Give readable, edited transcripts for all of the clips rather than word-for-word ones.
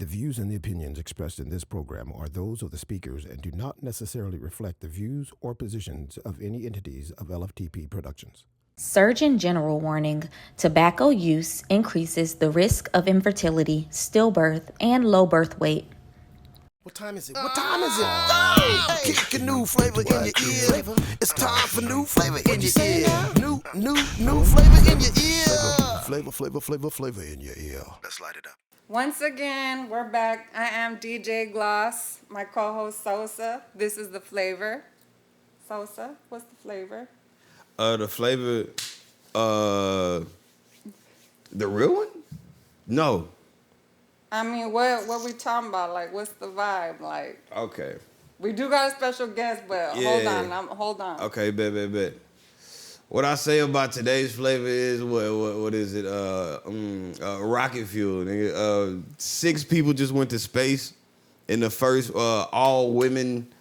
The views and the opinions expressed in this program are those of the speakers and do not necessarily reflect the views or positions of any entities of LFTP Productions. Surgeon General warning: tobacco use increases the risk of infertility, stillbirth, and low birth weight. What time is it? What time is it? Kick a new flavor in your ear. It's time for new flavor in your ear. New flavor in your ear. Flavor in your ear. Let's light it up. Once again, we're back. I am DJ Gloss, my co-host Sosa. This is the flavor. Sosa, what's the flavor? The flavor, the real one? No. I mean, what we talking about? Like, what's the vibe? Like, Okay. we do got a special guest, but Yeah. hold on. Okay, bet. What I say about today's flavor is what is it? Rocket fuel. Nigga. 6 people just went to space in the first all women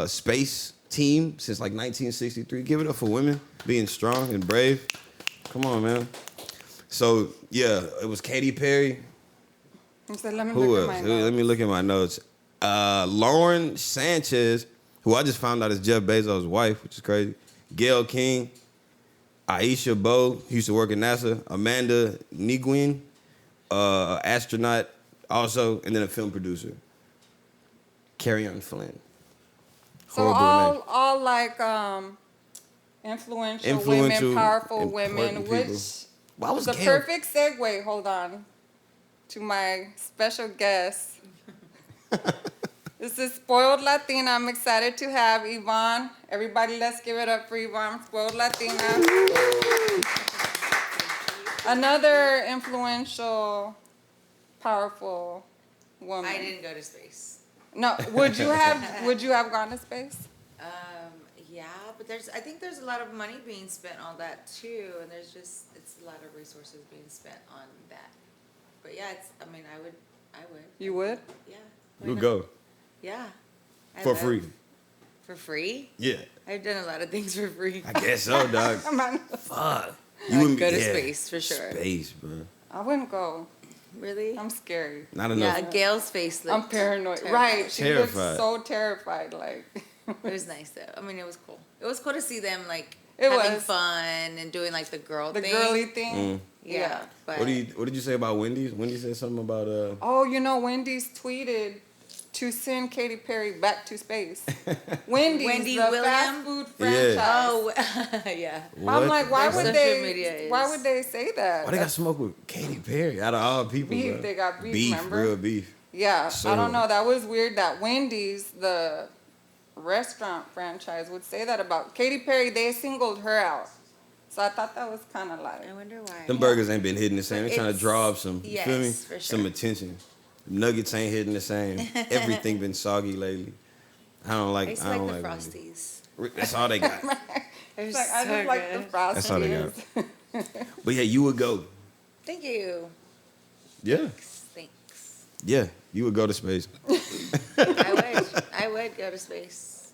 space team since like 1963. Give it up for women being strong and brave. Come on, man. So yeah, it was Katy Perry. He said, let me Who look else? at my notes. Let me look at my notes. Lauren Sanchez, who I just found out is Jeff Bezos' wife, which is crazy. Gail King, Aisha Bowe, who used to work at NASA. Amanda Nguyen, astronaut also, and then a film producer. Carrie-Ann Flynn. So Horrible name. all like influential women, powerful women, important people. which Why was is a Gail- perfect segue. Hold on, to my special guest. This is Spoiled Latina. I'm excited to have Yvonne. Everybody, let's give it up for Yvonne, Spoiled Latina. Another influential, powerful woman. I didn't go to space. No, would you have gone to space? Yeah, but I think there's a lot of money being spent on that too, and it's a lot of resources being spent on that. But yeah, I would. You would? Yeah. You go. Yeah. For free. For free? Yeah. I've done a lot of things for free. I guess so, dog. Fuck. You I'd go to space for sure. Space, bro. I wouldn't go. Really? I'm scary. Not enough. Yeah, Gail's face looked I'm paranoid. terrified. Right. She Terrified. looks so terrified. Like, It was nice though. I mean, it was cool. It was cool to see them like It having was. fun and doing like the girl the thing. girly thing. Mm. Yeah. But What did you say about Wendy's? Wendy said something about Oh, Wendy's tweeted to send Katy Perry back to space. Wendy's, Wendy the William? fast food Yeah. franchise. Oh, yeah. what? I'm like, why Their would social media is- Why would they say that? Why they got smoke with Katy Perry out of all people? Beef, bro? they got beef, remember? real beef. Yeah, So- I don't know. That was weird that Wendy's, the restaurant franchise, would say that about Katy Perry. They singled her out. So I thought that was kind of like. I wonder why. Them burgers ain't been hitting the same. They're trying to It's- draw up some, you feel me? yes, for Some sure. attention. Nuggets ain't hitting the same. Everything been soggy lately. I don't like. I used I to like don't the like Frosties. Wendy's. That's all they got. They're It's like, I so just like the good. frosties. That's all they got. But yeah, you would go. Thank you. Yeah, Thanks. yeah, you would go to space, I would go to space.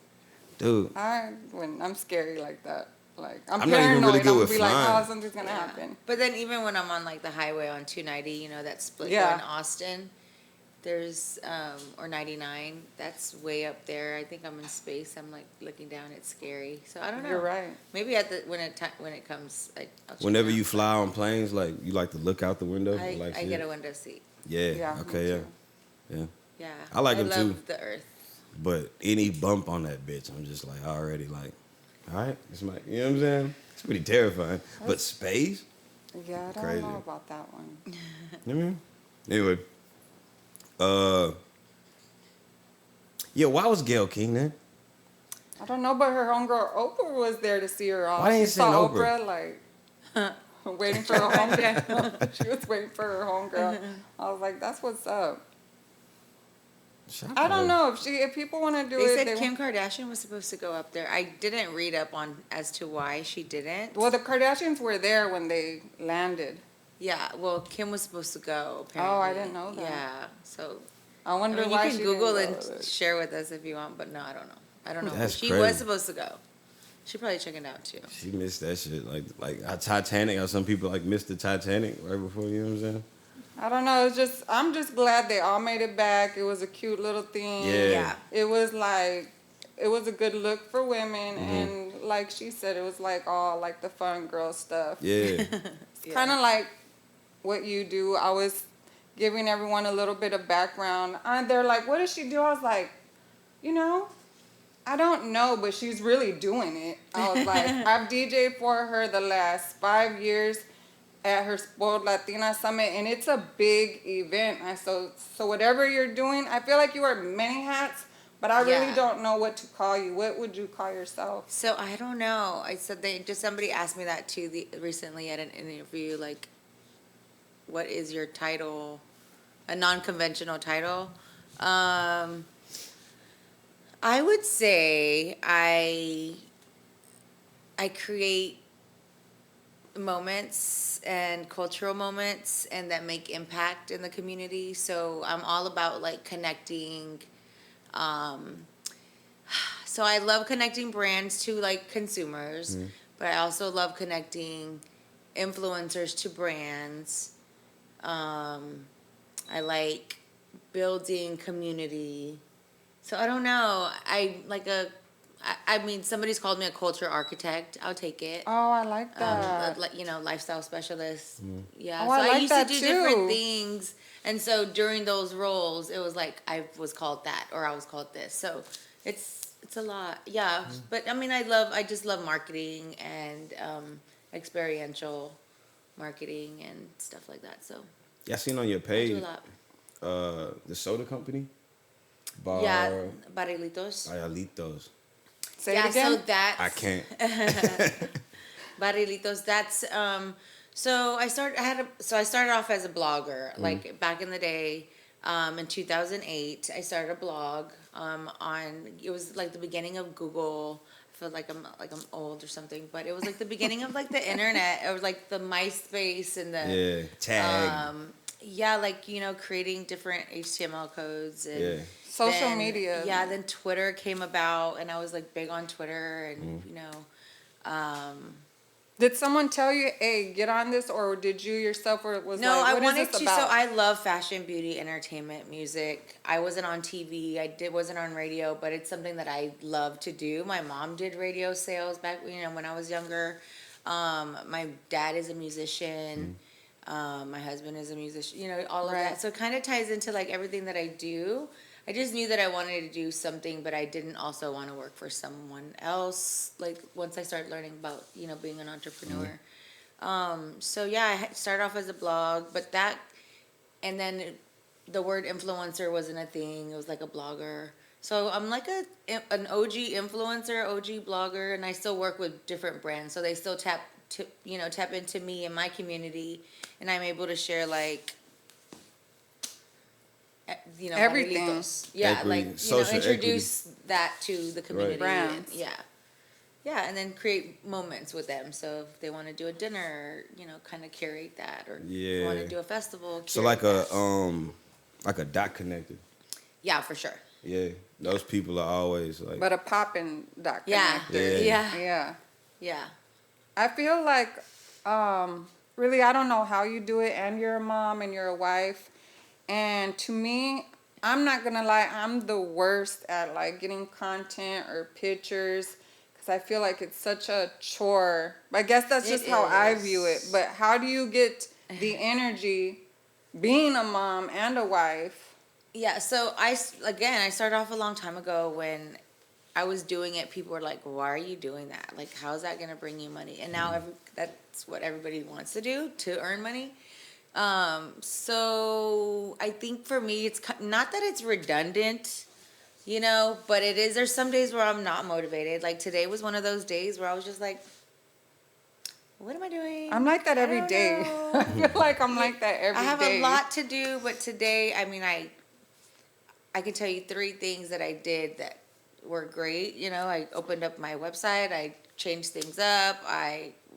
dude. I'm scary like that. Like I'm, I'm not even paranoid. really good I'm gonna with be like, flying. oh, something's gonna happen. But then even when I'm on like the highway on 290, that split Yeah. in Austin, there's or 99, that's way up there. I think I'm in space. I'm like looking down. It's scary. So I don't know. You're right. Maybe when it comes, I'll check Whenever it you out. fly on planes, like you like to look out the window. I, like I shit? get a window seat. Yeah. Yeah, me Okay. too. Yeah. Yeah. I like 'em love too. the Earth. But any bump on that bitch, I'm just like already like, all right, it's my, you know what I'm saying? It's pretty terrifying. But space, Yeah, I don't Crazy. know about that one. you know what I mean? Anyway, yeah, why was Gail King there? I don't know, but her homegirl Oprah was there to see her off. Why they ain't She saw seen Oprah? like waiting for her homegirl. She was waiting for her homegirl. I was like, that's what's up. Shout I out don't to- know if people want to do They it. said Kim Kardashian was supposed to go up there. I didn't read up on as to why she didn't. Well, the Kardashians were there when they landed. Yeah, well, Kim was supposed to go. Apparently. Oh, I didn't know that. Yeah, so I wonder I mean, why you she can Google didn't and go to it. share with us if you want, but no, I don't know. I don't know. That's She crazy. was supposed to go. She probably checking out too. She missed that shit. Like Titanic, how some people like missed the Titanic right before, you know what I'm saying? I don't know. It's just I'm just glad they all made it back. It was a cute little thing. Yeah. It was like it was a good look for women, and like she said, it was like all like the fun girl stuff. Yeah. It's kind of like what you do. I was giving everyone a little bit of background, and they're like, "What does she do?" I was like, you know, I don't know, but she's really doing it. I was like, I've DJed for her the last 5 years at her Spoiled Latina Summit, and it's a big event. And so whatever you're doing, I feel like you wear many hats, but I really Yeah. don't know what to call you. What would you call yourself? So I don't know. I said somebody asked me that too recently at an interview. Like, what is your title? A non-conventional title. I would say I create moments and cultural moments and that make impact in the community. So I'm all about like connecting. So I love connecting brands to like consumers, but I also love connecting influencers to brands. I like building community. So I don't know. I mean, somebody's called me a culture architect. I'll take it. Oh, I like that. Lifestyle specialist. Yeah. Oh, So I like used to that do too. different things. And so during those roles, it was like I was called that or I was called this. So it's a lot. Yeah. But I mean, I just love marketing and experiential marketing and stuff like that. So Yeah, I seen on your I do page a lot. the soda company. Bar Yeah, Barrilitos. Ayalitos. Say Yeah, it again. so that's I can't. Barrilitos. That's so I started off as a blogger, like back in the day. In 2008, I started a blog. It was like the beginning of Google. I feel like I'm old or something, but it was like the beginning of like the internet. It was like the MySpace and the Yeah. Tag. yeah, like creating different HTML codes and Yeah. Social media. Yeah, then Twitter came about, and I was like big on Twitter, and Did someone tell you, hey, get on this, or did you yourself, or was no, like, I what wanted is this to. about? So I love fashion, beauty, entertainment, music. I wasn't on TV. Wasn't on radio, but it's something that I love to do. My mom did radio sales back, when I was younger. My dad is a musician. My husband is a musician. All of Right. that. So it kind of ties into like everything that I do. I just knew that I wanted to do something, but I didn't also want to work for someone else. Like once I started learning about, being an entrepreneur. So yeah, I started off as a blog, and then the word influencer wasn't a thing. It was like a blogger. So I'm like an OG influencer, OG blogger, and I still work with different brands. So they still tap into me and my community, and I'm able to share like Everything. Barrilitos. Yeah, Equity, like social introduce that to the community. Brands. And, yeah, and then create moments with them. So if they want to do a dinner, kind of curate that, or if you want to do a festival. So curate that. like a dot connector. Yeah, for sure. Yeah. Those people are always like. But a poppin' dot Yeah. connector. Yeah. Yeah. Yeah. I feel like, really, I don't know how you do it, and you're a mom and you're a wife. And to me, I'm not gonna lie, I'm the worst at like getting content or pictures, because I feel like it's such a chore. I guess that's just how I view it. But how do you get the energy being a mom and a wife? Yeah, so I started off a long time ago when I was doing it. People were like, why are you doing that? Like, how's that going to bring you money? And now that's what everybody wants to do, to earn money. So I think for me, it's not that it's redundant, but it is. There's some days where I'm not motivated. Like today was one of those days where I was just like, what am I doing? I'm like that I every don't day. know. I feel like I'm like that every day. I have a lot to do, but today, I mean, I can tell you 3 things that I did that were great. I opened up my website, I changed things up,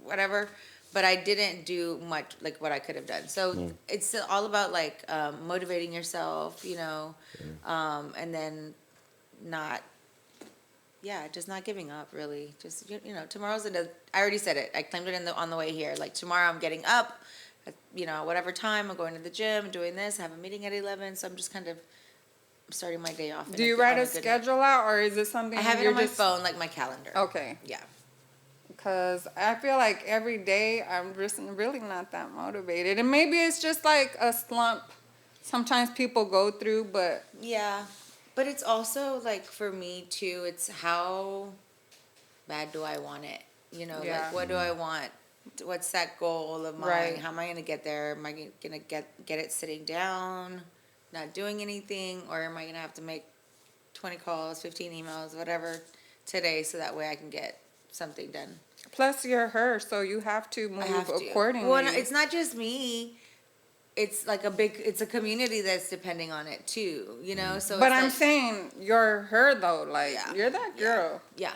whatever, but I didn't do much like what I could have done. So it's all about like motivating yourself, and then just not giving up really. Just, tomorrow's I already said it. I claimed it on the way here. Like tomorrow I'm getting up whatever time I'm going to the gym, doing this, I have a meeting at 11, so I'm just kind of starting my day off. Do you write a schedule out, or is it something I have it you're on my just phone, like my calendar. Okay. Yeah. Because I feel like every day I'm just really not that motivated. And maybe it's just like a slump sometimes people go through, but... Yeah. But it's also, like, for me, too, it's how bad do I want it? Like, what do I want? What's that goal of mine? Right. How am I going to get there? Am I going to get it sitting down, not doing anything? Or am I going to have to make 20 calls, 15 emails, whatever, today so that way I can get something done? Plus, you're her, so you have to move accordingly. Well, it's not just me. It's like it's a community that's depending on it too, So, but I'm saying you're her though. Like you're that girl. Yeah.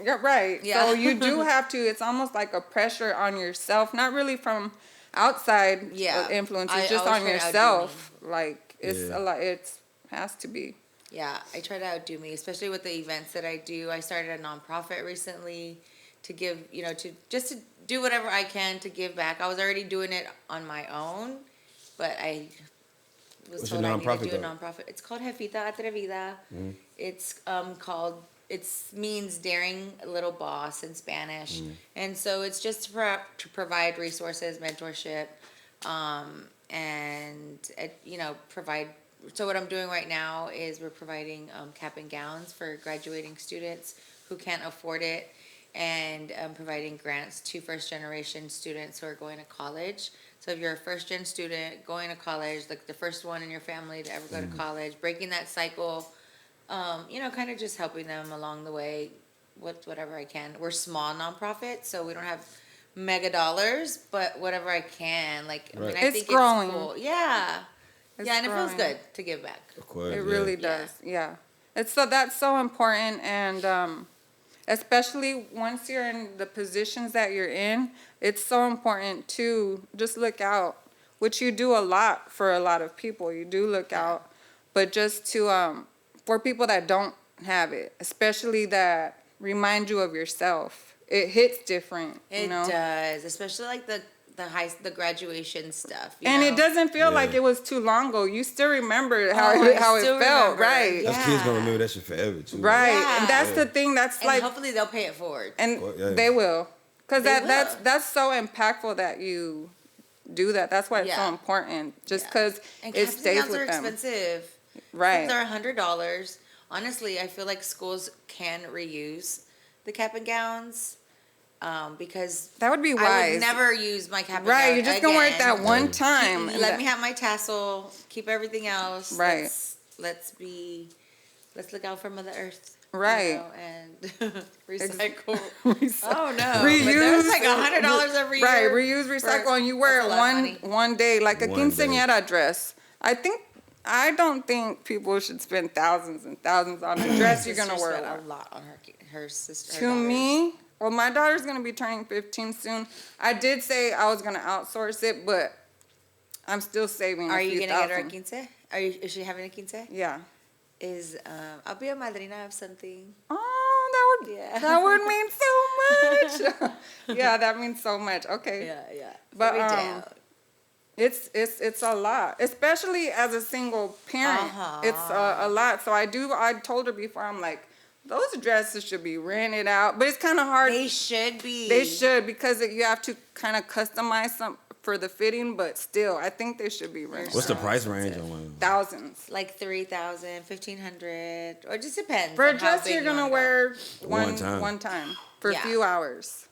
You're right. Yeah. So you do have to. It's almost like a pressure on yourself, not really from outside influences, just on yourself. Like it's a lot. It has to be. Yeah, I try to outdo me, especially with the events that I do. I started a nonprofit recently to give, to do whatever I can to give back. I was already doing it on my own, but I was told I need to do a nonprofit. It's called Jefita Atrevida. Mm. It's it means daring little boss in Spanish. Mm. And so it's just to provide resources, mentorship, and provide. So what I'm doing right now is we're providing cap and gowns for graduating students who can't afford it, and providing grants to first-generation students who are going to college. So if you're a first-gen student going to college, like the first one in your family to ever go to college, breaking that cycle, kind of just helping them along the way with whatever I can. We're small nonprofit, so we don't have mega dollars, but whatever I can. Like, right. I think growing. It's cool. Yeah. And it feels good to give back. Of course, it really does. Yeah. That's so important, and especially once you're in the positions that you're in, it's so important to just look out, which you do a lot for a lot of people. You do look out, but just to for people that don't have it, especially that remind you of yourself, it hits different. It does, especially like the graduation stuff. And it doesn't feel like it was too long ago. You still remember how it felt, right? Those kids gonna remember that shit forever too. Right, and that's the thing. That's and hopefully they'll pay it forward. And they will, because that's so impactful that you do that. That's why it's so important. Just because it stays with them. Are expensive. Right. They're $100. Honestly, I feel like schools can reuse the cap and gowns. Because that would be wise. I would never use my cap and gown. Right, you're just gonna wear it that one time. Let me have my tassel. Keep everything else. Right. Let's look out for Mother Earth. Right. And recycle. Oh no. Reuse. But there's like $100 every year. Right. Reuse, recycle, and you wear it one day, like a quinceañera dress. I don't think people should spend thousands and thousands on a dress you're gonna wear. A lot on her sister. To me. Well, my daughter's going to be turning 15 soon. I did say I was going to outsource it, but I'm still saving Are you going to get her a quince? Is she having a quince? Yeah. I'll be a madrina of something. Oh, that would mean so much. Yeah, that means so much. Okay. Yeah. But it's a lot, especially as a single parent. It's a lot. So I told her before, I'm like, those dresses should be rented out, but it's kind of hard. They should be. They should, because you have to kind of customize some for the fitting, but still, I think they should be rented. What's the price range on one? Thousands. Like $3,000, $1,500, or it just depends. For a dress you're gonna wear one time for a few hours.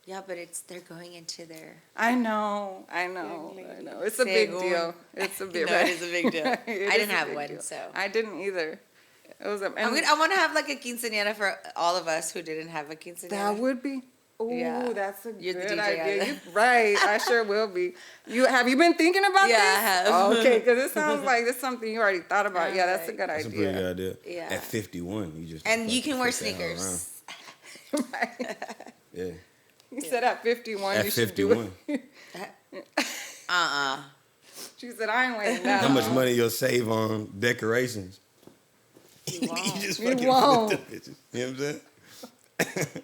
Yeah, but they're going into their. I know. It's a big deal. It's a big. It is a big deal. I didn't have one, so I didn't either. It was I want to have like a quinceañera for all of us who didn't have a quinceañera. That would be. Ooh, that's a good idea. Right, I sure will be. Have you been thinking about this? Yeah, I have. Oh, okay, because it sounds like it's something you already thought about. Yeah, that's a good idea. That's a pretty good idea. Yeah. At 51, you just you can wear sneakers. Right. Yeah. You said at 51 at you 51. Should do it. She said I ain't wearing that. How much money you'll save on decorations? You won't. You just You fucking won't. put the bitches. You know what I'm saying?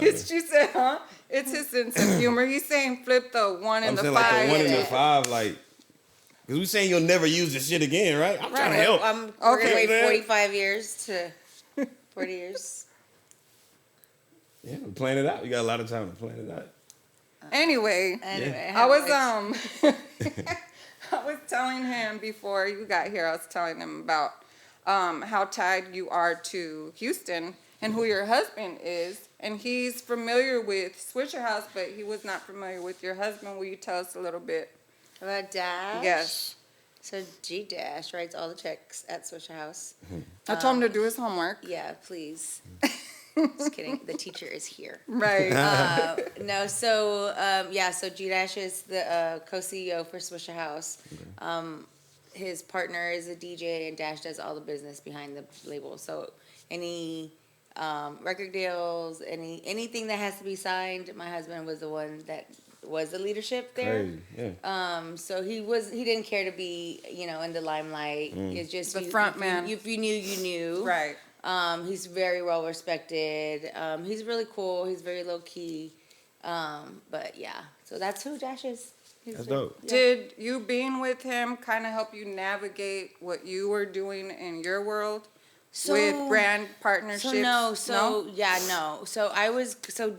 She said, huh? It's his sense of humor. He's saying flip the 1 and the 5. Like the 1 and the 5, like, because we saying you'll never use this shit again, right? I'm trying to help. We're going to wait 45 years to 40 years. Yeah, we're planning it out. You got a lot of time to plan it out. Anyway, I was I was telling him before you got here, I was telling him about how tied you are to Houston and who your husband is. And he's familiar with Swisher House, but he was not familiar with your husband. Will you tell us a little bit about Dash? Yes. So G Dash writes all the checks at Swisher House. I told him to do his homework. Yeah, please. Just kidding. The teacher is here. Right. No, so G Dash is the co-CEO for Swisher House. Okay. His partner is a DJ, and Dash does all the business behind the label. So any record deals, anything that has to be signed, my husband was the one that was the leadership there. Crazy. Yeah. So he didn't care to be, in the limelight. It's just the front man. If you knew, you knew. Right. He's very well respected. He's really cool. He's very low key. But yeah, so that's who Dash is. That's dope. Yeah. Did you being with him kind of help you navigate what you were doing in your world with brand partnerships? No. So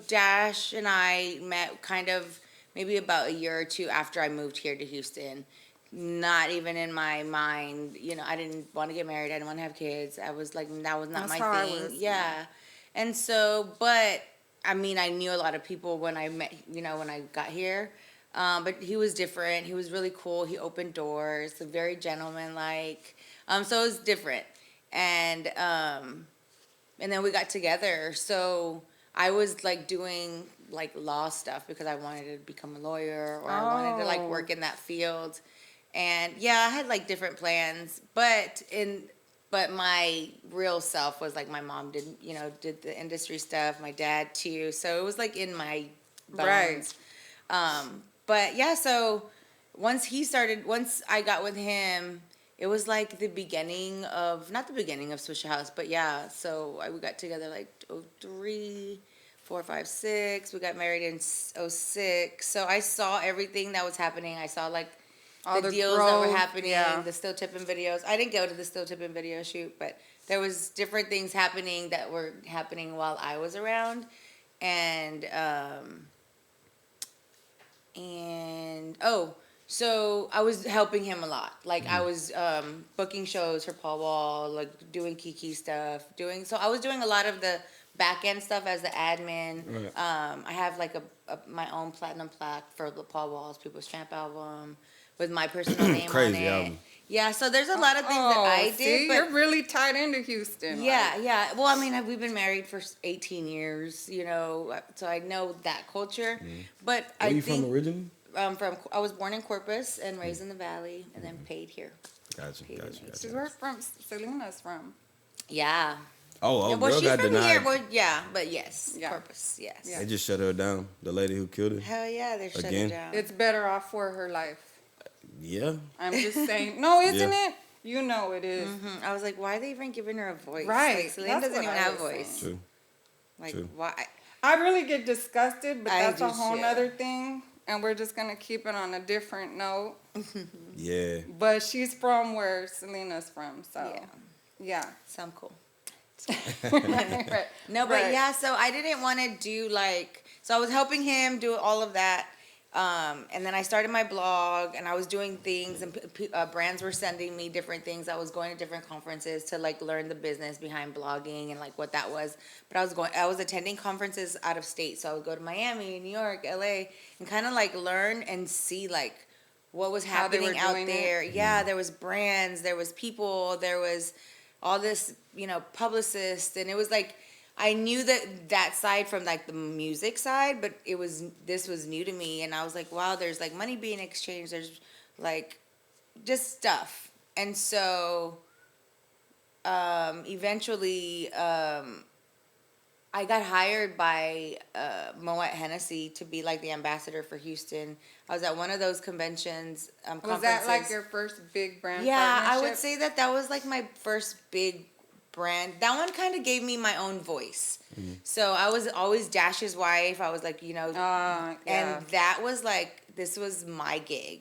Dash and I met kind of maybe about a year or two after I moved here to Houston. Not even in my mind, I didn't want to get married. I didn't want to have kids. I was like, that was not That's my how thing. I was. Yeah. And so, but I knew a lot of people when I met, when I got here. But he was different. He was really cool. He opened doors, very gentleman-like. So it was different. And then we got together. So I was like doing like law stuff because I wanted to become a lawyer or I wanted to like work in that field. And yeah, I had like different plans, but my real self was like my mom did the industry stuff, my dad too. So it was like in my bones. Right. But yeah, so once I got with him, it was like not the beginning of Swisher House, but yeah, so we got together like 03, 4, 5, 6. We got married in 06. So I saw everything that was happening. I saw like all the deals that were happening, the still tipping videos. I didn't go to the still tipping video shoot, but there was different things happening that were happening while I was around. So I was helping him a lot. Like I was booking shows for Paul Wall, like doing Kiki stuff, so I was doing a lot of the back end stuff as the admin. Right. I have like my own platinum plaque for the Paul Wall's People's Champ album with my personal name Crazy on it. album. Yeah, so there's a lot of things that I did. But you're really tied into Houston. Yeah, yeah. Well, we've been married for 18 years, so I know that culture. But Where are you from originally? I was born in Corpus and raised in the Valley and then paid here. Gotcha. Where's Selena's from? Yeah. Oh, well, girl she's got from denied. here, but yes, yeah. Corpus, yes. Yeah. They just shut her down. The lady who killed her. Hell yeah, they shut her down. It's better off for her life. Yeah. I'm just saying. No, isn't it? You know it is. Mm-hmm. I was like, why are they even giving her a voice? Right. Like, Selena doesn't even have a voice. True. Like, True. why? I really get disgusted, but that's a whole too. other thing. And we're just going to keep it on a different note. Yeah. But she's from where Selena's from, so. Yeah. Sound cool. Right. No, but yeah, so I didn't want to do so I was helping him do all of that. And then I started my blog and I was doing things and brands were sending me different things. I was going to different conferences to learn the business behind blogging and what that was. But I was attending conferences out of state. So I would go to Miami, New York, LA and kind of learn and see what was happening out there. Yeah, there was brands, there was people, there was all this, publicists. And it was I knew that side from the music side, but this was new to me, and I was like, wow, there's money being exchanged, there's just stuff, and so eventually I got hired by Moet Hennessy to be the ambassador for Houston. I was at one of those conventions. Was that your first big brand? Yeah, partnership? I would say that was my first big brand. That one kind of gave me my own voice. So I was always Dash's wife. I was like, yeah. and that was like, this was my gig.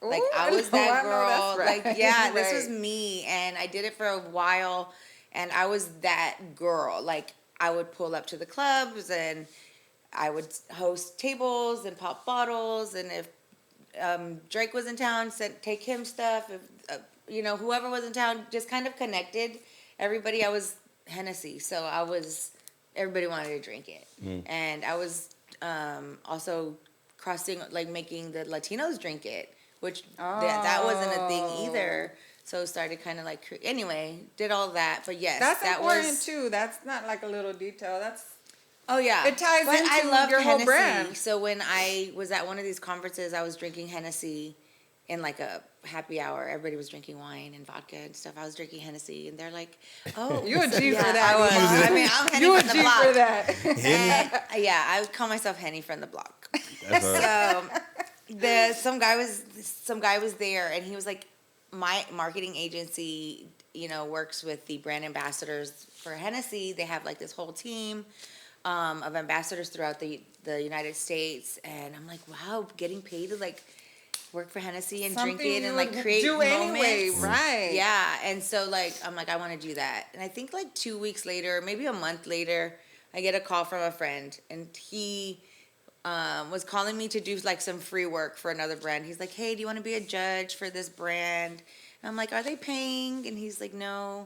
Like, Ooh, I was know, that I know girl. that's right. Like, yeah, this Right. was me. And I did it for a while. And I was that girl. Like, I would pull up to the clubs and I would host tables and pop bottles. And if Drake was in town, take him stuff. If, whoever was in town, just kind of connected everybody. I was Hennessy. So everybody wanted to drink it. And I was also making the Latinos drink it, which that wasn't a thing either. So started kind of like, anyway, did all that. But yes, That's that important was, too. That's not like a little detail. That's oh yeah. It ties but into I loved your whole Hennessy. brand. So when I was at one of these conferences, I was drinking Hennessy in like a happy hour. Everybody was drinking wine and vodka and stuff. I was drinking Hennessy, and they're like, "Oh, you a G yeah, for that. I was. Eva. I mean, I'm Henny You a from the G block. for that. And, yeah, I would call myself Henny from the block. That's right. So some guy was there, and he was like, my marketing agency, works with the brand ambassadors for Hennessy. They have like this whole team of ambassadors throughout the United States, and I'm like, wow, getting paid to like work for Hennessy and Something drink it you and like would create do moments. anyway, right? Yeah, and so like I'm like, I want to do that, and I think like 2 weeks later, maybe a month later, I get a call from a friend, and he was calling me to do like some free work for another brand. He's like, hey, do you want to be a judge for this brand? And I'm like, are they paying? And he's like, no.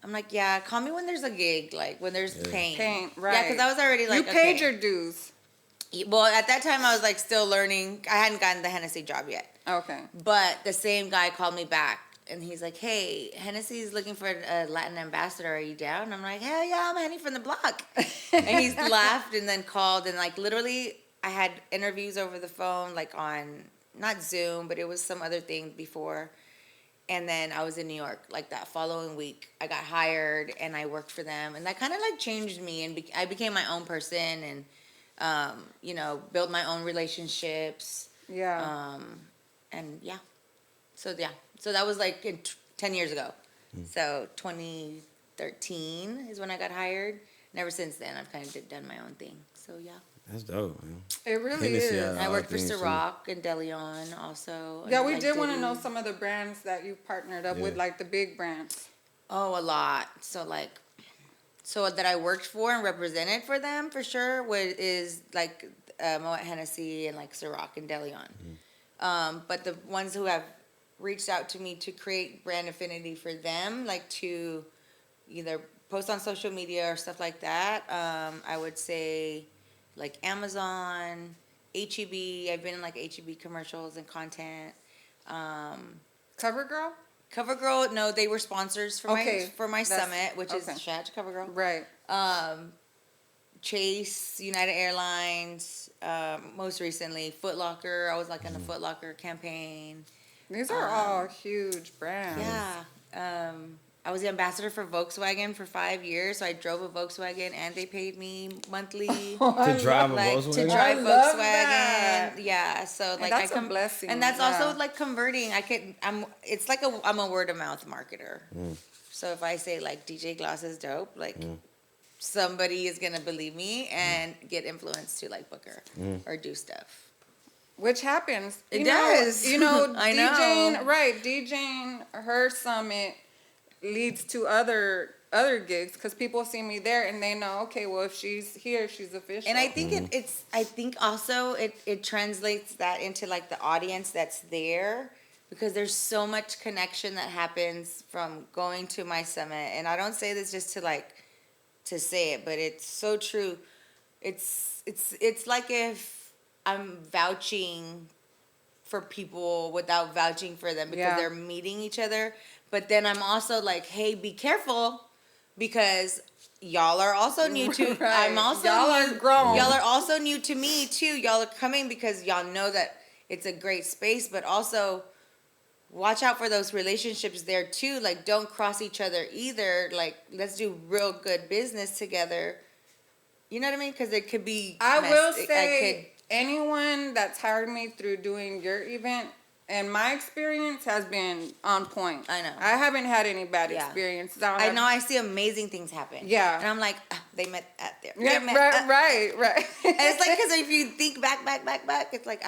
I'm like, yeah, call me when there's a gig, like when there's paying. Right. Yeah, because I was already like, you paid okay. your dues. Well, at that time, I was like still learning. I hadn't gotten the Hennessy job yet. Okay. But the same guy called me back, and he's like, hey, Hennessy's looking for a Latin ambassador. Are you down? And I'm like, hell yeah, I'm Henny from the block. And he's laughed and then called, and like literally I had interviews over the phone, like on, not Zoom, but it was some other thing before. And then I was in New York, like that following week. I got hired, and I worked for them. And that kind of like changed me, and I became my own person, and, built my own relationships. Yeah. And yeah. So that was like 10 years ago. So 2013 is when I got hired. And ever since then, I've kind of done my own thing. So yeah. That's dope, man. It really Hennessy, is. I worked for things, too. Ciroc and DeLeon also. Yeah, and we like did want to Diddy. know some of the brands that you partnered up with, like the big brands. Oh, a lot. So that I worked for and represented for them for sure is like Moet Hennessy and like Ciroc and DeLeon. But the ones who have reached out to me to create brand affinity for them, like to either post on social media or stuff like that, I would say like Amazon, H-E-B. I've been in like H-E-B commercials and content. CoverGirl? CoverGirl, no, they were sponsors for my summit, which is shout out to CoverGirl. Right. Chase, United Airlines, most recently Foot Locker. I was like in a Foot Locker campaign. These are all huge brands. Yeah. I was the ambassador for Volkswagen for 5 years, so I drove a Volkswagen, and they paid me monthly To drive a Volkswagen? to drive I love Volkswagen. that. Yeah, so like that's a blessing. and that's Yeah. also like converting. It's like I'm a word of mouth marketer. So if I say like DJ Gloss is dope, like somebody is gonna believe me and get influenced to like book her or do stuff. Which happens. It does. I know. DJing her summit leads to other gigs because people see me there and they know, okay, well, if she's here, she's official. And I think I think also it translates that into like the audience that's there, because there's so much connection that happens from going to my summit. And I don't say this just to say it, but it's so true. It's like if I'm vouching for people without vouching for them because they're meeting each other. But then I'm also like, hey, be careful, because y'all are also new to. Right. I'm also Y'all are grown. Y'all are also new to me too. Y'all are coming because y'all know that it's a great space, but also watch out for those relationships there too. Like, don't cross each other either. Like, let's do real good business together. You know what I mean? Because it could be. I will say, anyone that's hired me through doing your event, and my experience has been on point. I know. I haven't had any bad Yeah. experiences. I know I see amazing things happen. Yeah. And I'm like, they met at there. Yeah, right. And it's like, because if you think back, it's like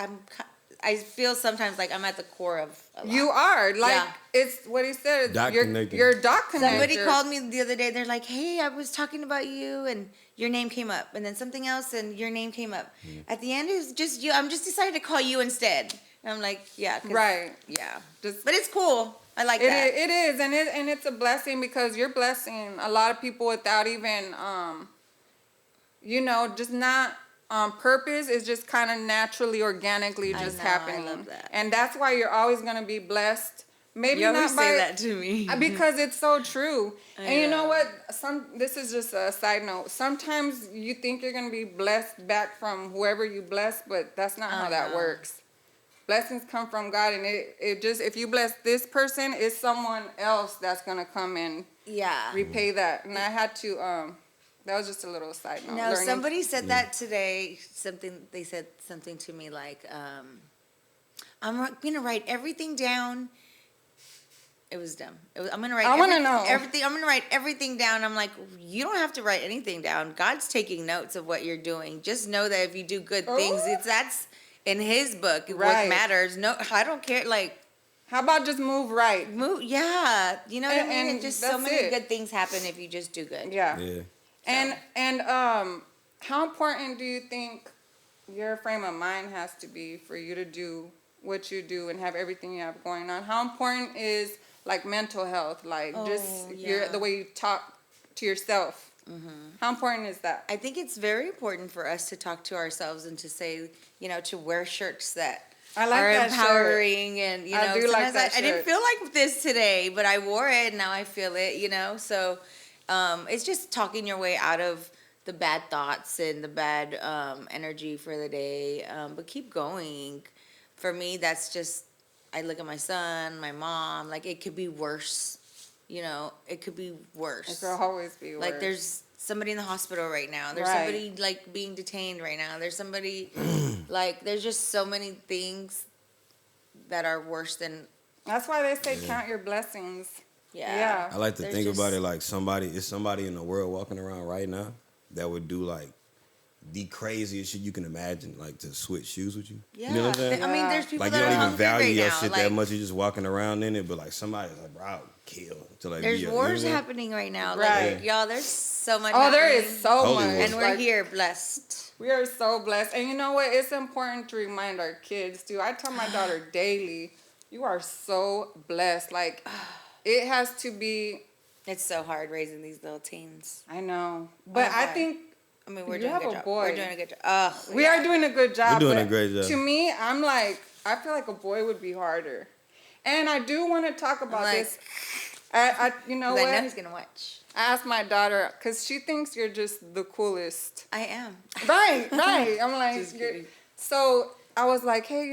I feel sometimes like I'm at the core of a lot. You are. Like, Yeah. it's what he said. Dot connector. You're a dot connector. Somebody called me the other day. They're like, hey, I was talking about you and your name came up. And then something else and your name came up. At the end, it was just you. I'm just decided to call you instead. And I'm like, yeah. Right. Yeah. Just, But it's cool. I like that. It is. And it's a blessing because you're blessing a lot of people without even, just not on purpose. It's just kind of naturally, organically just happening. I love that. And that's why you're always going to be blessed. Maybe You always not by, say that to me. because it's so true. And you know know. what? This is just a side note. Sometimes you think you're going to be blessed back from whoever you bless, but that's not how that works. Blessings come from God, and it just, if you bless this person, it's someone else that's going to come and repay that. And I had to, that was just a little side note. No, somebody said that today. They said something to me like, I'm going to write everything down. It was dumb. I'm going to write everything. I'm going to write everything down. I'm like, you don't have to write anything down. God's taking notes of what you're doing. Just know that if you do good things, that's in his book. What matters. No, I don't care. Like, how about just move right? Yeah. You know what I mean? And And just so that's many good things happen if you just do good. Yeah. Yeah. And how important do you think your frame of mind has to be for you to do what you do and have everything you have going on? How important is like mental health, like the way you talk to yourself? How important is that? I think it's very important for us to talk to ourselves and to say, to wear shirts that I like are that empowering shirt. and I do like sometimes that I didn't shirt. feel like this today, but I wore it and now I feel it, so it's just talking your way out of the bad thoughts and the bad energy for the day, but keep going. For me, that's just, I look at my son, my mom, like it could be worse. It could be worse. It could always be worse. Like there's somebody in the hospital right now. There's somebody like being detained right now. There's somebody like there's just so many things that are worse than. That's why they say count your blessings. Yeah. I like to think about it like somebody in the world walking around right now that would do like the craziest shit you can imagine, like to switch shoes with you. Yeah. You know what I'm saying? I mean, there's people Like that you are don't even hungry value right your now. shit Like, that much. You're just walking around in it, but like somebody's like, bro, I would kill to like. there's be a, wars you know? happening right now. Right. Like, y'all, there's so much. Oh, there happening. is so Holy much. war. And we're here, blessed. We are so blessed. And you know what? It's important to remind our kids, too. I tell my daughter daily, you are so blessed. Like, it has to be. It's so hard raising these little teens. I know. But I think. I mean, we're You doing a have good a job. boy. We're doing a good job. We are doing a good job. We're doing a but great job. To me, I'm like, I feel like a boy would be harder. And I do want to talk about Like- this. You know I what? know he's gonna watch. I asked my daughter, because she thinks you're just the coolest. I am. Right. I'm like, Just kidding. so I was like, hey,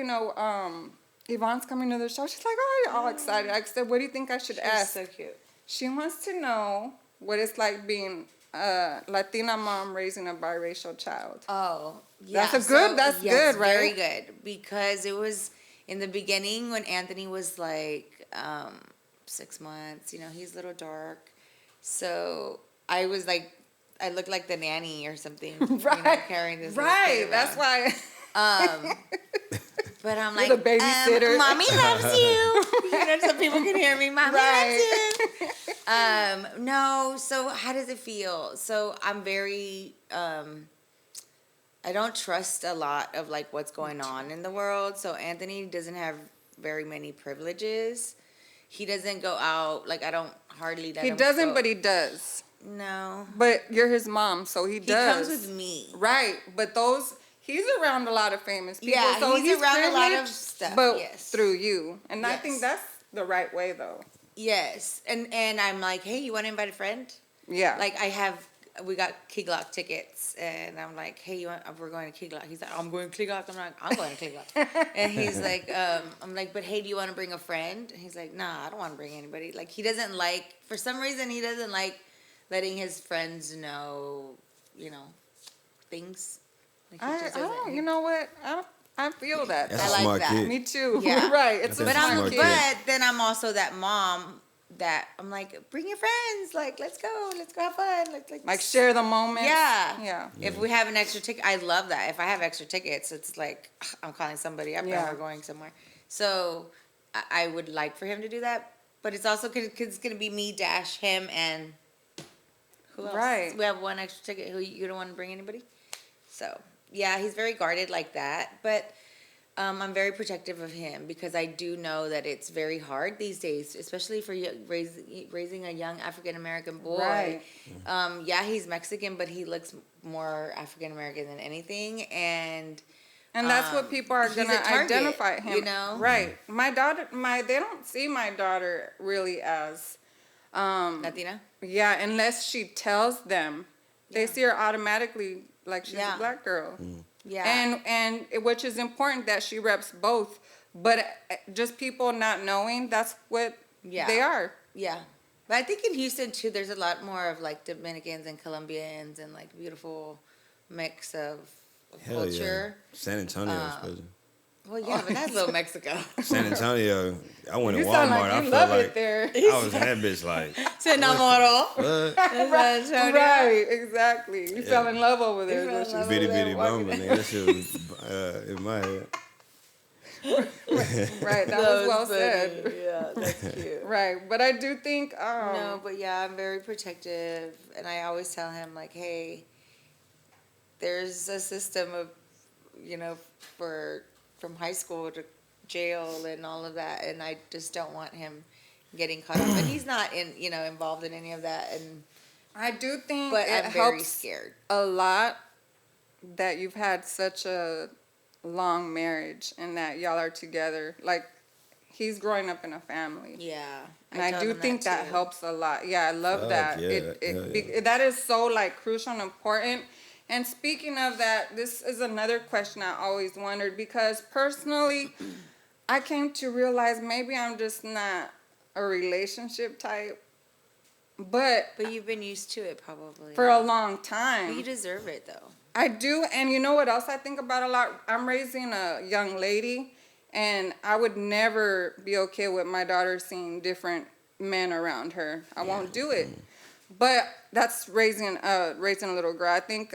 Yvonne's coming to the show. She's like, oh, you're all excited. I said, what do you think I should ask? So cute. She wants to know what it's like being a Latina mom raising a biracial child. Oh, yeah. That's good, right? Very good. Because it was in the beginning when Anthony was like 6 months, he's a little dark. So I was like, I looked like the nanny or something, carrying this little kid Right, that's around. why. But I'm You're like, the babysitter. Mommy loves you. So people can hear me. Mommy Right. loves you. No, so how does it feel? So I'm very, I don't trust a lot of like what's going on in the world. So Anthony doesn't have very many privileges. He doesn't go out, like I don't hardly let He him doesn't, go. but he does. No. But you're his mom, so he does. He comes with me. Right, but he's around a lot of famous people. Yeah, so he's around a lot of privileged, stuff, but yes. through you. And I Yes. think that's the right way, though. Yes. And I'm like, hey, you want to invite a friend? Yeah. Like we got Key Glock tickets, and I'm like, hey, we're going to Key Glock. He's like, I'm going to Key Glock. I'm like, I'm going to Key Glock. And he's like, I'm like, but hey, do you want to bring a friend? And he's like, nah, I don't want to bring anybody. Like he doesn't like, for some reason, he doesn't like letting his friends know, things. Like, he I just don't, doesn't- you know what? I feel that. That's I a like smart that. kid. Me too. Yeah. Right. It's That's a a smart smart kid. But then I'm also that mom that I'm like, bring your friends, like let's go have fun, Like share the moment. Yeah. Yeah. If we have an extra ticket, I love that. If I have extra tickets, it's like I'm calling somebody up and Yeah. we're going somewhere. So I would like for him to do that, but it's also because it's gonna be me dash him and who else? Right. We have one extra ticket. Who you don't want to bring anybody? So yeah, he's very guarded like that, but. I'm very protective of him because I do know that it's very hard these days, especially for raising a young African American boy. Right. Yeah, he's Mexican, but he looks more African American than anything, and that's what people are he's gonna a target, identify him. you know? Right. My daughter, they don't see my daughter really as, Latina. yeah, unless she tells them. They Yeah. see her automatically like she's Yeah. a black girl. Yeah, And which is important that she reps both, but just people not knowing that's what Yeah. they are. yeah. But I think in Houston too, there's a lot more of like Dominicans and Colombians and like beautiful mix of Hell culture. yeah. San Antonio, especially. Well, yeah, but that's little Mexico. San Antonio, I went to You sound Walmart. like I you felt love like it there. I was in that bitch like, Se enamoró. what? Right, exactly. You fell in love over there. You is what fell in she love Bitty said. bitty bumper, nigga. That shit was in my head. Right, that was well said. Yeah, that's cute. Right, but I do think No, but yeah, I'm very protective, and I always tell him like, hey, there's a system of, from high school to jail and all of that, and I just don't want him getting caught up. And he's not involved in any of that, and I do think but it I'm very helps scared. a lot that you've had such a long marriage and that y'all are together. Like, he's growing up in a family. Yeah, And I told do him think that too. helps a lot. Yeah, I love Fuck that. yeah, That is so like crucial and important. And speaking of that, this is another question I always wondered because personally, I came to realize maybe I'm just not a relationship type, but you've been used to it probably for a long But time. you deserve it though. I do, and you know what else I think about a lot? I'm raising a young lady, and I would never be okay with my daughter seeing different men around her. I won't do it. But that's raising a little girl. I think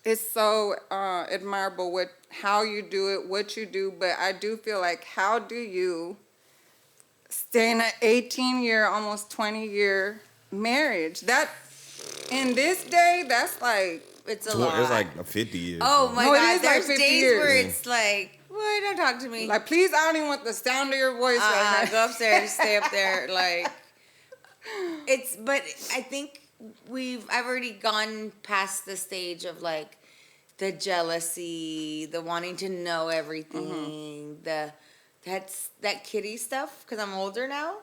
it's so admirable how you do it, what you do. But I do feel like, how do you stay in an 18-year, almost 20-year marriage? That in this day, that's like It's a lot. It's like 50 years. Oh my No, it God! is like There's 50 days years. where it's like, boy, don't talk to me. like please, I don't even want the sound of your voice right now. Go upstairs, stay up there. Like, but I think I've already gone past the stage of like the jealousy, the wanting to know everything, that kiddie stuff because I'm older now.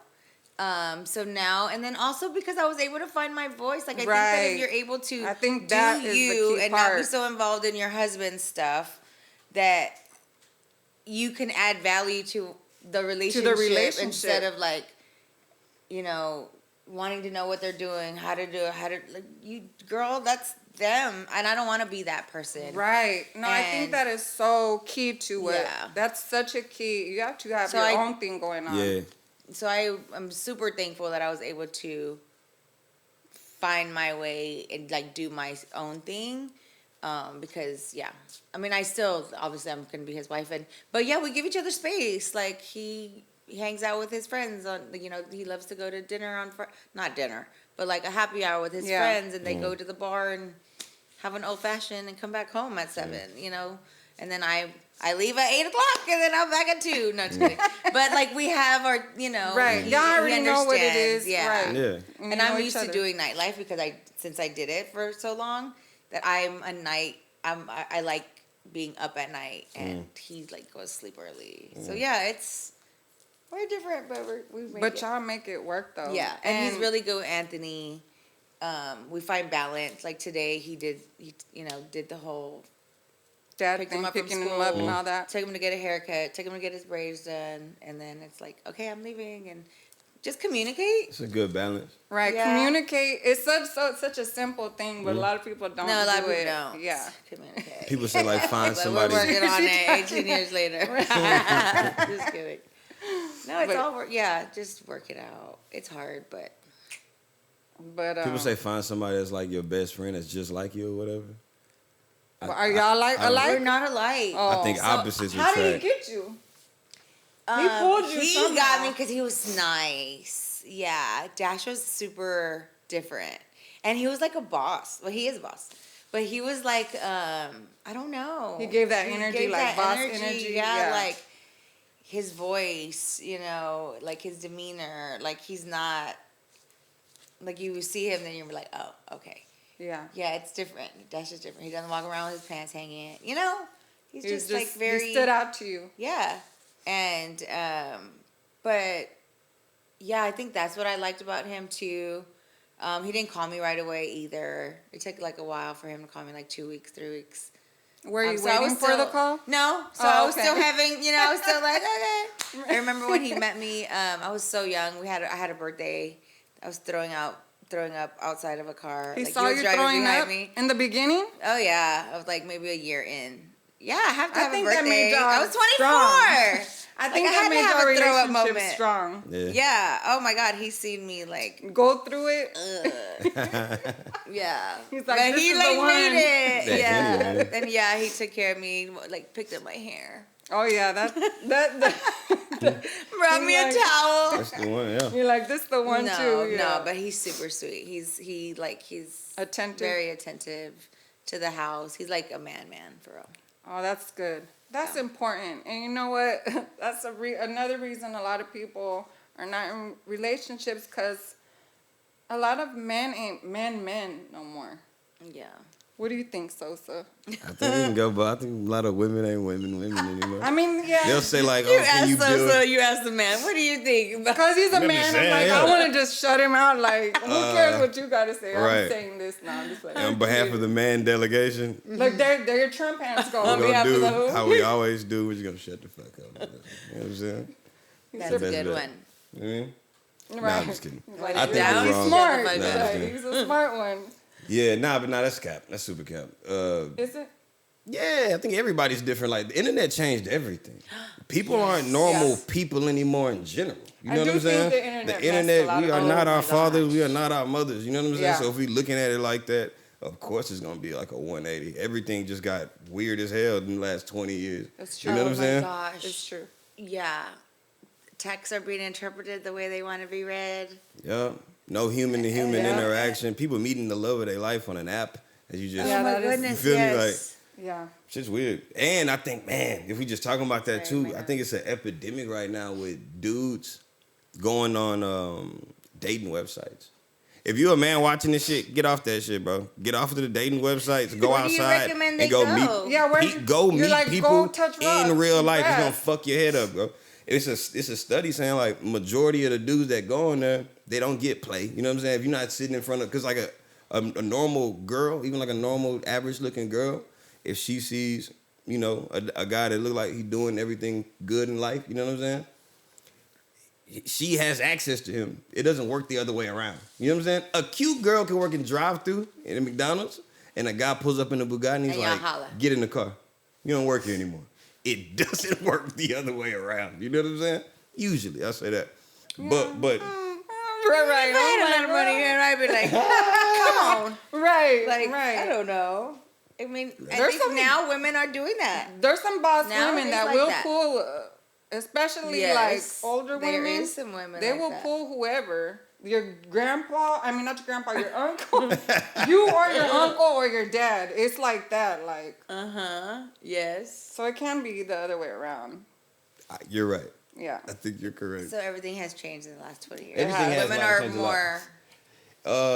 So now, and then also because I was able to find my voice. Like, I think that if you're able to I think do that is the you key and not be part. so involved in your husband's stuff, that you can add value to the relationship instead of like, wanting to know what they're doing, girl, that's them. And I don't want to be that person. Right. No, I think And- that is so key to it. Yeah. That's such a key. You have to have So your I- own thing going on. Yeah. So I'm super thankful that I was able to find my way and like do my own thing. Because I mean, I still, obviously I'm going to be his wife but we give each other space. Like he hangs out with his friends he loves to go to dinner not dinner, but like a happy hour with his friends, and they go to the bar and have an old fashioned and come back home at 7, and then I leave at 8 o'clock and then I'm back at 2. No, just kidding. But like we have our, Right. Y'all already know what it understands, is. Yeah. Right. Yeah. You And know I'm each used to other. doing nightlife because since I did it for so long, that I like being up at night, and he like goes to sleep early. So we're different, but we make But it. y'all make it work though. Yeah, and he's really good with Anthony. We find balance. Like today, he did the whole dad picked thing, him up from picking him school, up and all that. took him to get a haircut, took him to get his braids done, and then it's like, okay, I'm leaving, and just communicate. It's a good balance. Right, Yeah. communicate. It's such a simple thing, but a lot of people don't No, a lot of do people it. don't. Yeah. Communicate. People say like find But somebody. we're working on it 18 years later. Just kidding. No, it's But- all work. Yeah, just work it out. It's hard, but But People say find somebody that's like your best friend that's just like you or whatever. are y'all like I- alike? we're not alike. I think So, opposites How did he attract. get you? He pulled you He somehow. got me because he was nice. Yeah, Dash was super different, and he was like a boss. Well, he is a boss, but he was like, I don't know. He gave that energy, like boss energy, Yeah, yeah. like his voice, like his demeanor. Like he's not. Like you see him, then you're like, oh, okay. Yeah. Yeah, it's different. Dash is different. He doesn't walk around with his pants hanging. He's He was just like very. He stood out to you. Yeah. And but yeah, I think that's what I liked about him too. He didn't call me right away either. It took like a while for him to call me, like 2 weeks, 3 weeks. Were you So I was waiting for the still- call? No. So Oh, I was okay. still having, I was still like, okay. I remember when he met me, I was so young. I had a birthday. I was throwing up outside of a car. He Like, saw was you driving throwing behind up me. in the beginning? Oh yeah. I was like maybe a year in. Yeah, I have to I have think a that birthday. made y'all I was 24. strong. I think I that had to made have your a throw-up relationship moment. strong. Yeah. Yeah. Oh my God. He's seen me like. Go through it. Yeah. He's like, but "This he is the like one." made it. That's Yeah. anyway. And yeah, he took care of me, like picked up my hair. Oh yeah, that Brought me like- a towel. That's the one, yeah. you're like, this the one too. Yeah. No, but he's super sweet. He's Attentive. very attentive to the house. He's like a man for real. Oh, that's good. That's important. And you know what? That's another reason a lot of people are not in relationships, because a lot of men ain't men no more. Yeah. What do you think, Sosa? I think we can go, but I think a lot of women ain't women anymore. I mean, yeah. They'll say like, You "Oh, can asked you build?" so you asked the man. What do you think? Because he's a I'm man, just I'm saying, like, yeah. I want to just shut him out. Like, who cares what you got to say? Right. I'm saying this now. I'm just like, On behalf of the man delegation, look, there your Trump hands go. we're On gonna behalf of do the who? how we always do. We're just gonna shut the fuck up. You know what I'm saying? That's a That's good that. one. You know what I mean? Nah, Right. I'm just kidding. Write I it think down. we're He's wrong. smart. Shut the fuck up. Like, he's a smart one. Yeah, but that's cap. That's super cap. Is it? Yeah, I think everybody's different. Like the internet changed everything. People aren't normal Yes. people anymore in general. You I know do what I'm saying? think the internet messed a internet, lot we of- are oh not my our fathers, gosh. we are not our mothers. You know what I'm saying? Yeah. So if we looking at it like that, of course it's gonna be like a 180. Everything just got weird as hell in the last 20 years. That's true. You know what Oh I'm my saying? gosh. It's true. Yeah. Texts are being interpreted the way they want to be read. Yeah. No human to human Yeah. interaction. People meeting the love of their life on an app. As you just Yeah, oh my that is- goodness, You feel me? yes. Yeah. shit's weird. And I think, man, if we just talking about that Right, too, right I now. think it's an epidemic right now with dudes going on dating websites. If you're a man watching this shit, get off that shit, bro. Get off of the dating websites. Go Where do you outside recommend and they go go? meet. Yeah, where Go you're meet like, people go touch in rocks, real life. It's gonna grass. fuck your head up, bro. It's a study saying like majority of the dudes that go in there, they don't get play. You know what I'm saying? If you're not sitting in front of, because like a normal girl, even like a normal average looking girl, if she sees, you know, a guy that look like he doing everything good in life, you know what I'm saying? She has access to him. It doesn't work the other way around. You know what I'm saying? A cute girl can work in drive-thru in a McDonald's, and a guy pulls up in a Bugatti and he's And y'all like, holla. get in the car. You don't work here anymore. It doesn't work the other way around. You know what I'm saying? Usually, I say that. But Right. If I had a lot of money and I'd be like, come on. Right. Like, right. I don't know. I mean, I There's think some- now women are doing that. There's some boss Now women it's that like will that. pull, especially Yes, like older there women. is some women They like will that. pull whoever. Your grandpa, I mean not your grandpa, your uncle. You or your uncle or your dad. It's like that, like Yes. so it can be the other way around. you're right. Yeah. I think you're correct. So everything has changed in the last 20 years. Everything has Women a lot, are changed a lot. more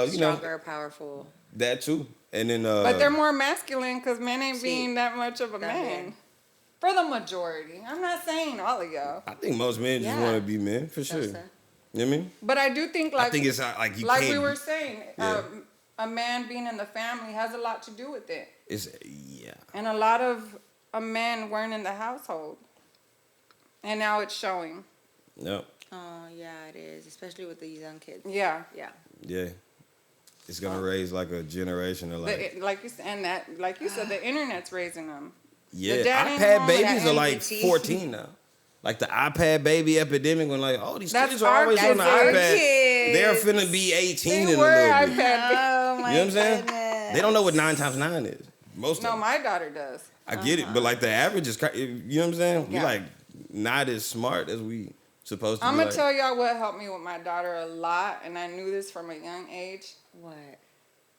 You know, stronger, powerful. that too. And then But they're more masculine because men ain't See, being that much of a that man. man. For the majority. I'm not saying all of y'all. I think most men just Yeah. want to be men for sure. So. You know what I mean? But I do think like I think it's like you like can't. we were saying, Yeah. a man being in the family has a lot to do with it. It's yeah. And a lot of men weren't in the household. And now it's showing. Yep. Oh, yeah, it is. Especially with these young kids. Yeah. Yeah. Yeah. It's gonna raise like a generation of like. Like you said, and that, like you said, the internet's raising them. Yeah, dad ain't iPad home with babies that are like NBT. 14 now. Like the iPad baby epidemic when like, oh, these That's kids are always our on the kids. iPad. Kids. They're finna be 18 in They a were little bit. iPad. Oh, my You know what I'm saying? goodness. They don't know what 9 times 9 is. Most of No, them. my daughter does. I get it, but like the average is, you know what I'm saying? We Yeah. like not as smart as we supposed to I'm be. gonna Like, tell y'all what helped me with my daughter a lot, and I knew this from a young age. What?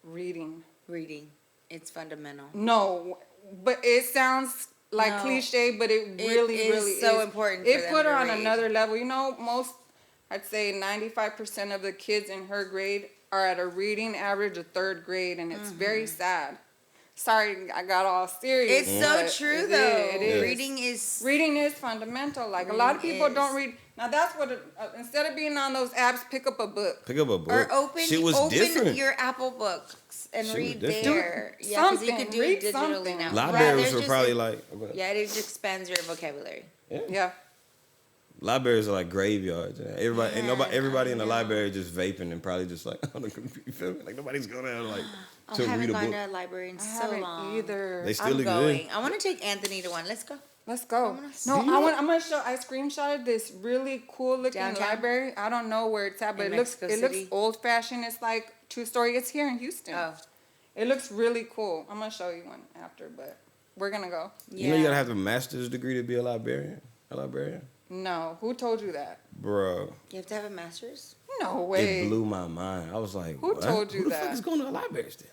Reading. Reading. It's fundamental. No, but it sounds like No. cliche, but it really, is really so is. important for It them put her to on read. another level. You know, I'd say 95% of the kids in her grade are at a reading average of 3rd grade, and it's very sad. Sorry, I got all serious. It's so but true, it though. It is. Reading is Reading is fundamental. Like a lot of Reading people don't is. read. Now that's what. Instead of being on those apps, pick up a book. pick up a book. or open Shit was different. your Apple Books and Shit was read different. there. Yeah, because you something. can do Read it digitally something. now. Libraries there's were just probably a- like, Yeah, it just expands your vocabulary. Yeah. libraries are like graveyards. Everybody and Man, everybody in the I know. library just vaping and probably just like on the computer. You feel me? Like nobody's going out like I to read haven't a gone book. to a library in I so haven't long. either. They still I'm exist. going. I want to take Anthony to one. Let's go. Let's go. I'm gonna No, see I'm gonna show. I screenshotted this really cool looking Downtown? library. I don't know where it's at, but In it looks Mexico City? old fashioned. It's like 2-story. It's here in Houston. Oh, It looks really cool. I'm gonna show you one after, but we're gonna go. yeah. You know you gotta have a master's degree to be a librarian. A librarian, No, who told you that? bro. You have to have a master's? No way. It blew my mind. I was like, Who what? told you Who the that? fuck is going to a library still?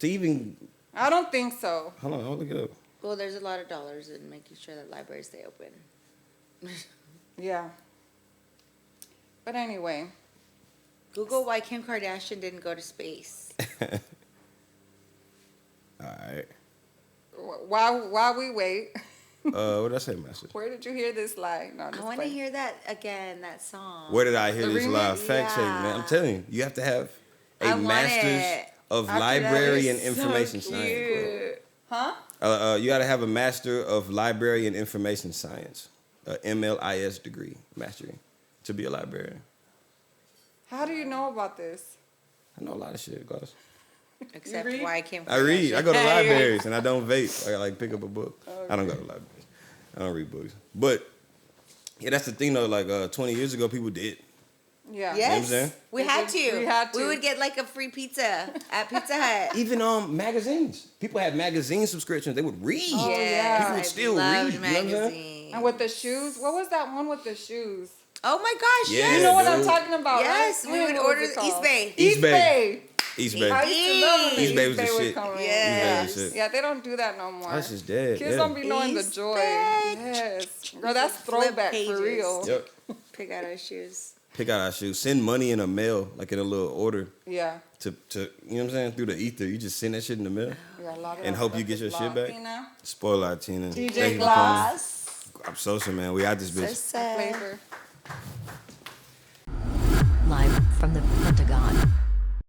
To even I don't think so. hold on, I'll look it up. Well, there's a lot of dollars in making sure that libraries stay open. Yeah. But anyway, Google why Kim Kardashian didn't go to space. All right. while we wait, What did I say, master? where did you hear this lie? No, I'm I just want to playing. hear that again, that song. Where did I hear The this remix? live? Fact check, man. Yeah. I'm telling you, you have to have a I want master's it. of After that, library and it's so information science. cute. Huh? You got to have a master of library and information science, MLIS degree, mastery, to be a librarian. How do you know about this? I know a lot of shit, guys. Except read? why Kim Kardashian. I read. I go to libraries and I don't vape. I like pick up a book. I don't go to libraries. I don't read books. But yeah, that's the thing though. Like 20 years ago, people did. Yeah. You know what I'm Yes, saying? we had to. We had to. We would get like a free pizza at Pizza Hut. Even magazines. People had magazine subscriptions. They would read. Oh, Yes, yeah. People would I still loved read. You know what I'm saying? magazines. And with the shoes, what was that one with the shoes? Oh my gosh, Yeah, yes. You know what I'm dude. talking about, Yes, right? we would What was order it called? East Bay. East Bay. Bay. East I Bay. used to love when East Bay was the would shit. come in. Yes. East Bay was the shit. Yeah, they don't do that no more. That's just dead. Kids Yeah. don't be knowing the East joy. Bay. Yes. Girl, that's Flip throwback pages. for real. Yep. Pick out our shoes. Pick out our shoes. Send money in a mail, like in a little order Yeah. to you know what I'm saying? Through the ether. You just send that shit in the mail. Yeah, a lot of And that hope you stuff get is your shit back. Latina. Spoiled Latina. DJ Thank you for coming. Glass. I'm social, man. We out this bitch. So sad. Flavor. Live from the Pentagon.